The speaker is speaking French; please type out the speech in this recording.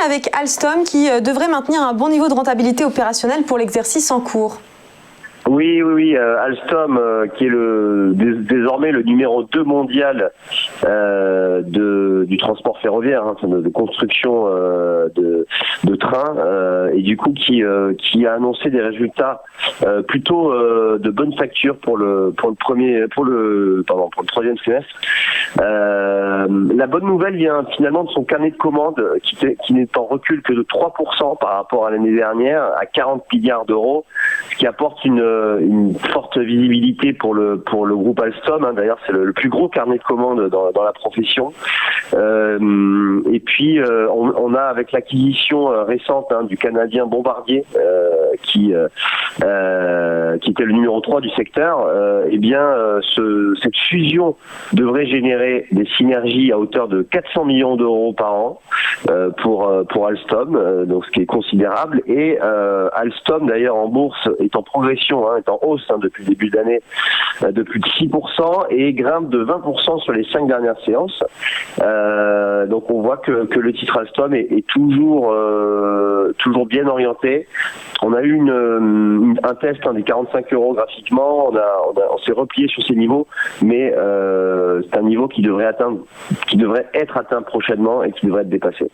avec Alstom qui devrait maintenir un bon niveau de rentabilité opérationnelle pour l'exercice en cours. Oui, Alstom, qui est désormais le numéro 2 mondial du transport ferroviaire, de construction de trains, et du coup qui a annoncé des résultats plutôt de bonne facture pour le troisième trimestre. La bonne nouvelle vient finalement de son carnet de commandes qui n'est en recul que de 3% par rapport à l'année dernière, à 40 milliards d'euros, ce qui apporte une forte visibilité pour le groupe Alstom. D'ailleurs, c'est le plus gros carnet de commandes dans la profession. Et puis, on a, avec l'acquisition récente du canadien Bombardier, qui était le numéro 3 du secteur, cette fusion devrait générer des synergies à hauteur de 400 millions d'euros par an pour Alstom, donc ce qui est considérable. Et Alstom, d'ailleurs, en bourse, est en progression, est en hausse depuis le début d'année de plus de 6% et grimpe de 20% sur les 5 dernières séances. Donc on voit que le titre Alstom est toujours bien orienté. On a eu un test des 45 euros graphiquement, on s'est replié sur ces niveaux, mais c'est un niveau qui devrait être atteint prochainement et qui devrait être dépassé.